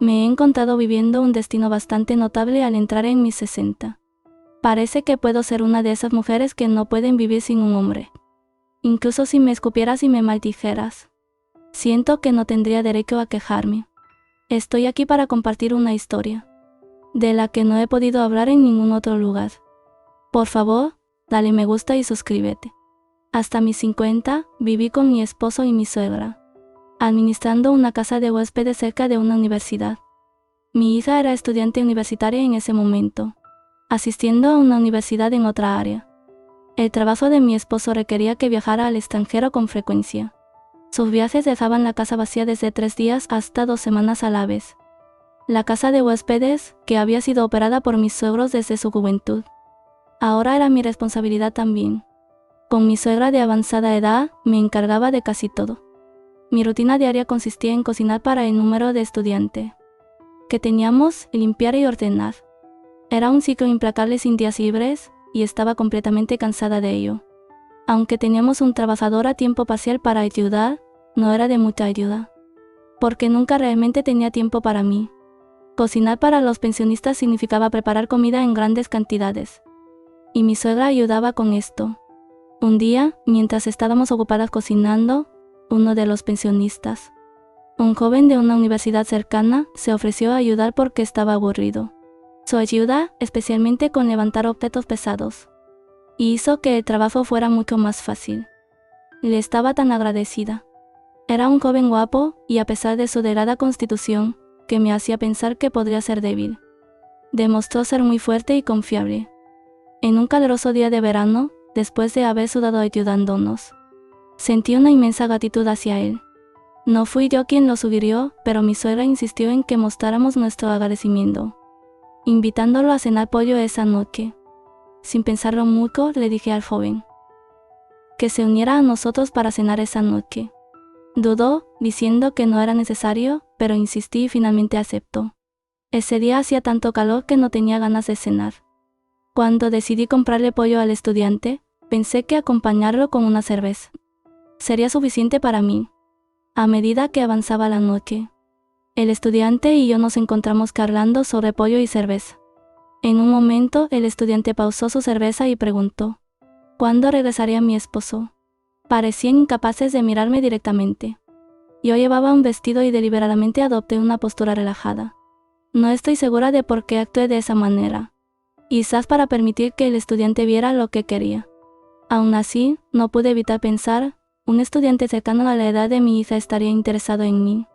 Me he encontrado viviendo un destino bastante notable al entrar en mis 60. Parece que puedo ser una de esas mujeres que no pueden vivir sin un hombre. Incluso si me escupieras y me maldijeras. Siento que no tendría derecho a quejarme. Estoy aquí para compartir una historia, de la que no he podido hablar en ningún otro lugar. Por favor, dale me gusta y suscríbete. Hasta mis 50, viví con mi esposo y mi suegra, administrando una casa de huéspedes cerca de una universidad. Mi hija era estudiante universitaria en ese momento, asistiendo a una universidad en otra área. El trabajo de mi esposo requería que viajara al extranjero con frecuencia. Sus viajes dejaban la casa vacía desde 3 días hasta 2 semanas a la vez. La casa de huéspedes, que había sido operada por mis suegros desde su juventud, ahora era mi responsabilidad también. Con mi suegra de avanzada edad, me encargaba de casi todo. Mi rutina diaria consistía en cocinar para el número de estudiantes que teníamos, limpiar y ordenar. Era un ciclo implacable sin días libres, y estaba completamente cansada de ello. Aunque teníamos un trabajador a tiempo parcial para ayudar, no era de mucha ayuda, porque nunca realmente tenía tiempo para mí. Cocinar para los pensionistas significaba preparar comida en grandes cantidades, y mi suegra ayudaba con esto. Un día, mientras estábamos ocupadas cocinando, uno de los pensionistas, un joven de una universidad cercana, se ofreció a ayudar porque estaba aburrido. Su ayuda, especialmente con levantar objetos pesados, hizo que el trabajo fuera mucho más fácil. Le estaba tan agradecida. Era un joven guapo, y a pesar de su delgada constitución, que me hacía pensar que podría ser débil, demostró ser muy fuerte y confiable. En un caluroso día de verano, después de haber sudado ayudándonos, sentí una inmensa gratitud hacia él. No fui yo quien lo sugirió, pero mi suegra insistió en que mostráramos nuestro agradecimiento, invitándolo a cenar pollo esa noche. Sin pensarlo mucho, le dije al joven que se uniera a nosotros para cenar esa noche. Dudó, diciendo que no era necesario, pero insistí y finalmente aceptó. Ese día hacía tanto calor que no tenía ganas de cenar. Cuando decidí comprarle pollo al estudiante, pensé que acompañarlo con una cerveza sería suficiente para mí. A medida que avanzaba la noche, el estudiante y yo nos encontramos charlando sobre pollo y cerveza. En un momento, el estudiante pausó su cerveza y preguntó: ¿cuándo regresaría mi esposo? Parecían incapaces de mirarme directamente. Yo llevaba un vestido y deliberadamente adopté una postura relajada. No estoy segura de por qué actué de esa manera. Quizás para permitir que el estudiante viera lo que quería. Aún así, no pude evitar pensar, un estudiante cercano a la edad de mi hija estaría interesado en mí.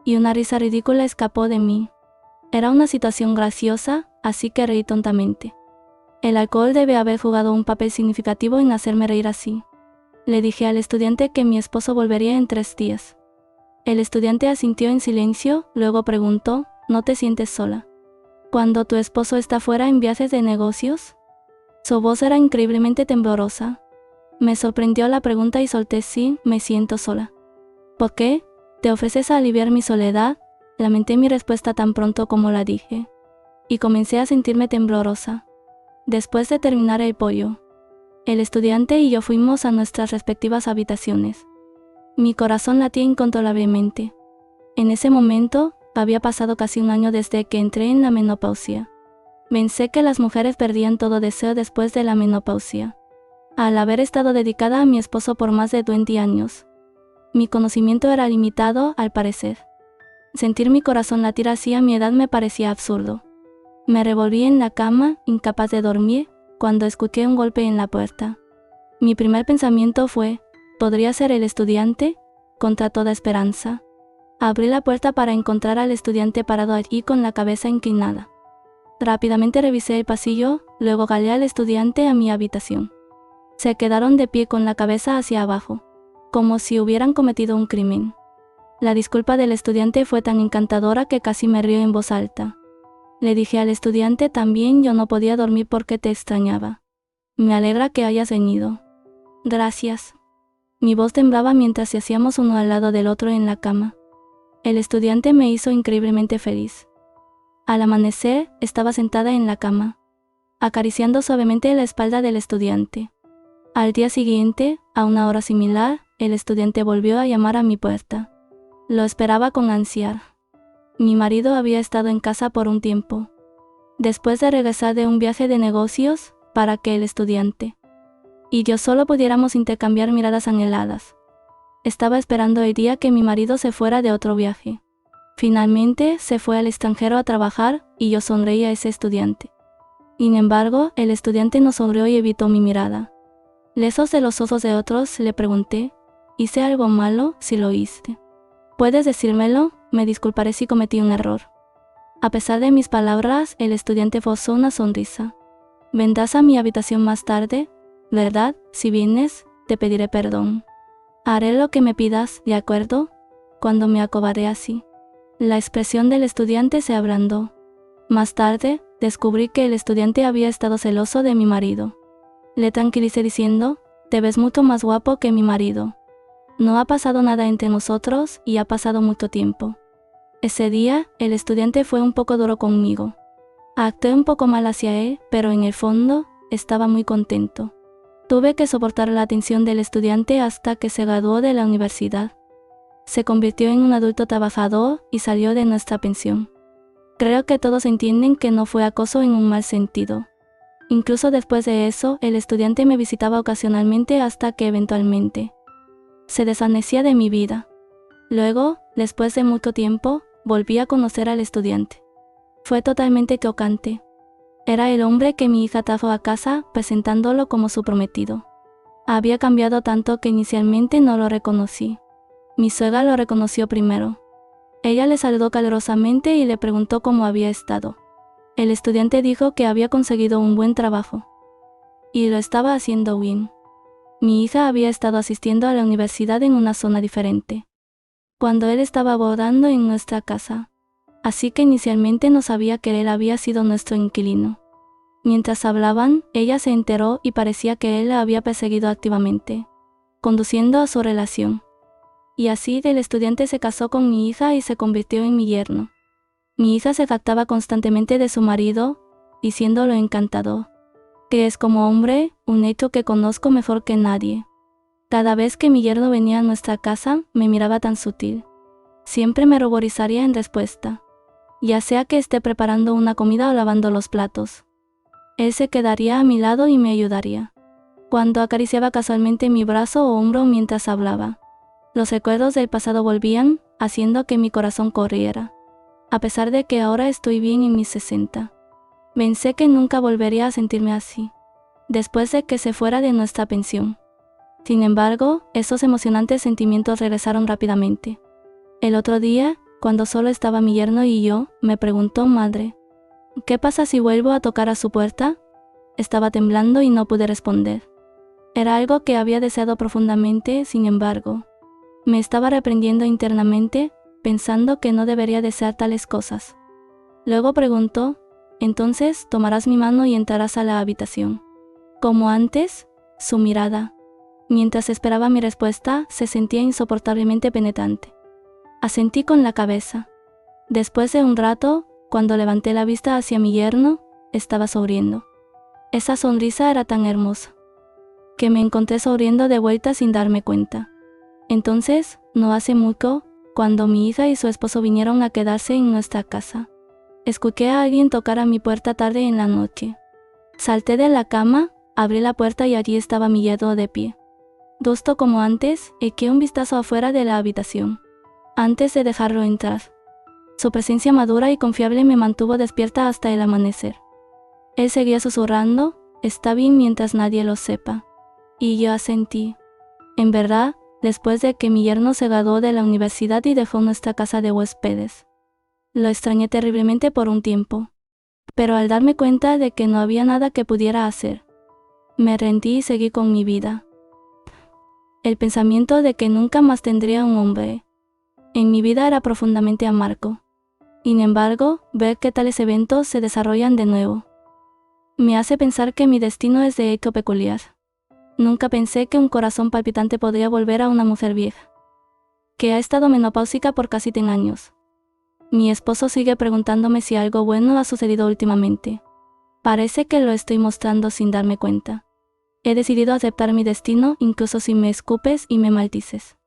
Y una risa ridícula escapó de mí. Era una situación graciosa, así que reí tontamente. El alcohol debe haber jugado un papel significativo en hacerme reír así. Le dije al estudiante que mi esposo volvería en 3 días. El estudiante asintió en silencio, luego preguntó: ¿no te sientes sola cuando tu esposo está fuera en viajes de negocios? Su voz era increíblemente temblorosa. Me sorprendió la pregunta y solté: sí, me siento sola. ¿Por qué? ¿Te ofreces a aliviar mi soledad? Lamenté mi respuesta tan pronto como la dije, y comencé a sentirme temblorosa. Después de terminar el pollo, el estudiante y yo fuimos a nuestras respectivas habitaciones. Mi corazón latía incontrolablemente. En ese momento, había pasado casi un año desde que entré en la menopausia. Pensé que las mujeres perdían todo deseo después de la menopausia. Al haber estado dedicada a mi esposo por más de 20 años, mi conocimiento era limitado, al parecer. Sentir mi corazón latir así a mi edad me parecía absurdo. Me revolví en la cama, incapaz de dormir, cuando escuché un golpe en la puerta. Mi primer pensamiento fue: ¿podría ser el estudiante? Contra toda esperanza, abrí la puerta para encontrar al estudiante parado allí con la cabeza inclinada. Rápidamente revisé el pasillo, luego jalé al estudiante a mi habitación. Se quedaron de pie con la cabeza hacia abajo, como si hubieran cometido un crimen. La disculpa del estudiante fue tan encantadora que casi me río en voz alta. Le dije al estudiante también: yo no podía dormir porque te extrañaba. Me alegra que hayas venido. Gracias. Mi voz temblaba mientras yacíamos uno al lado del otro en la cama. El estudiante me hizo increíblemente feliz. Al amanecer, estaba sentada en la cama, acariciando suavemente la espalda del estudiante. Al día siguiente, a una hora similar, el estudiante volvió a llamar a mi puerta. Lo esperaba con ansia. Mi marido había estado en casa por un tiempo, después de regresar de un viaje de negocios para que el estudiante y yo solo pudiéramos intercambiar miradas anheladas. Estaba esperando el día que mi marido se fuera de otro viaje. Finalmente se fue al extranjero a trabajar y yo sonreí a ese estudiante. Sin embargo, el estudiante no sonrió y evitó mi mirada. Lejos de los ojos de otros, le pregunté, ¿hice algo malo? Si lo hice, ¿puedes decírmelo? Me disculparé si cometí un error. A pesar de mis palabras, el estudiante forzó una sonrisa. Vendrás a mi habitación más tarde, ¿verdad? Si vienes, te pediré perdón. Haré lo que me pidas, ¿de acuerdo? Cuando me acobaré así. La expresión del estudiante se ablandó. Más tarde, descubrí que el estudiante había estado celoso de mi marido. Le tranquilicé diciendo, te ves mucho más guapo que mi marido. No ha pasado nada entre nosotros y ha pasado mucho tiempo. Ese día, el estudiante fue un poco duro conmigo. Actué un poco mal hacia él, pero en el fondo, estaba muy contento. Tuve que soportar la atención del estudiante hasta que se graduó de la universidad. Se convirtió en un adulto trabajador y salió de nuestra pensión. Creo que todos entienden que no fue acoso en un mal sentido. Incluso después de eso, el estudiante me visitaba ocasionalmente hasta que eventualmente se desvanecía de mi vida. Luego, después de mucho tiempo, volví a conocer al estudiante. Fue totalmente chocante. Era el hombre que mi hija trajo a casa, presentándolo como su prometido. Había cambiado tanto que inicialmente no lo reconocí. Mi suegra lo reconoció primero. Ella le saludó calurosamente y le preguntó cómo había estado. El estudiante dijo que había conseguido un buen trabajo. Y lo estaba haciendo bien. Mi hija había estado asistiendo a la universidad en una zona diferente, cuando él estaba abordando en nuestra casa. Así que inicialmente no sabía que él había sido nuestro inquilino. Mientras hablaban, ella se enteró y parecía que él la había perseguido activamente, conduciendo a su relación. Y así el estudiante se casó con mi hija y se convirtió en mi yerno. Mi hija se jactaba constantemente de su marido, diciéndolo encantador, que es como hombre, un hecho que conozco mejor que nadie. Cada vez que mi yerno venía a nuestra casa, me miraba tan sutil. Siempre me ruborizaría en respuesta, ya sea que esté preparando una comida o lavando los platos. Él se quedaría a mi lado y me ayudaría. Cuando acariciaba casualmente mi brazo o hombro mientras hablaba, los recuerdos del pasado volvían, haciendo que mi corazón corriera. A pesar de que ahora estoy bien en mis 60. Pensé que nunca volvería a sentirme así, después de que se fuera de nuestra pensión. Sin embargo, esos emocionantes sentimientos regresaron rápidamente. El otro día, cuando solo estaba mi yerno y yo, me preguntó madre, ¿qué pasa si vuelvo a tocar a su puerta? Estaba temblando y no pude responder. Era algo que había deseado profundamente, sin embargo. Me estaba reprendiendo internamente, pensando que no debería desear tales cosas. Luego preguntó, entonces tomarás mi mano y entrarás a la habitación. Como antes, su mirada, mientras esperaba mi respuesta, se sentía insoportablemente penetrante. Asentí con la cabeza. Después de un rato, cuando levanté la vista hacia mi yerno, estaba sonriendo. Esa sonrisa era tan hermosa, que me encontré sonriendo de vuelta sin darme cuenta. Entonces, no hace mucho, cuando mi hija y su esposo vinieron a quedarse en nuestra casa, escuché a alguien tocar a mi puerta tarde en la noche. Salté de la cama, abrí la puerta y allí estaba mi yerno de pie. Justo como antes, eché un vistazo afuera de la habitación, antes de dejarlo entrar. Su presencia madura y confiable me mantuvo despierta hasta el amanecer. Él seguía susurrando, está bien mientras nadie lo sepa. Y yo asentí. En verdad, después de que mi yerno se graduó de la universidad y dejó nuestra casa de huéspedes, lo extrañé terriblemente por un tiempo. Pero al darme cuenta de que no había nada que pudiera hacer, me rendí y seguí con mi vida. El pensamiento de que nunca más tendría un hombre en mi vida era profundamente amargo. Sin embargo, ver que tales eventos se desarrollan de nuevo me hace pensar que mi destino es de hecho peculiar. Nunca pensé que un corazón palpitante podría volver a una mujer vieja, que ha estado menopáusica por casi 10 años. Mi esposo sigue preguntándome si algo bueno ha sucedido últimamente. Parece que lo estoy mostrando sin darme cuenta. He decidido aceptar mi destino incluso si me escupes y me maldices.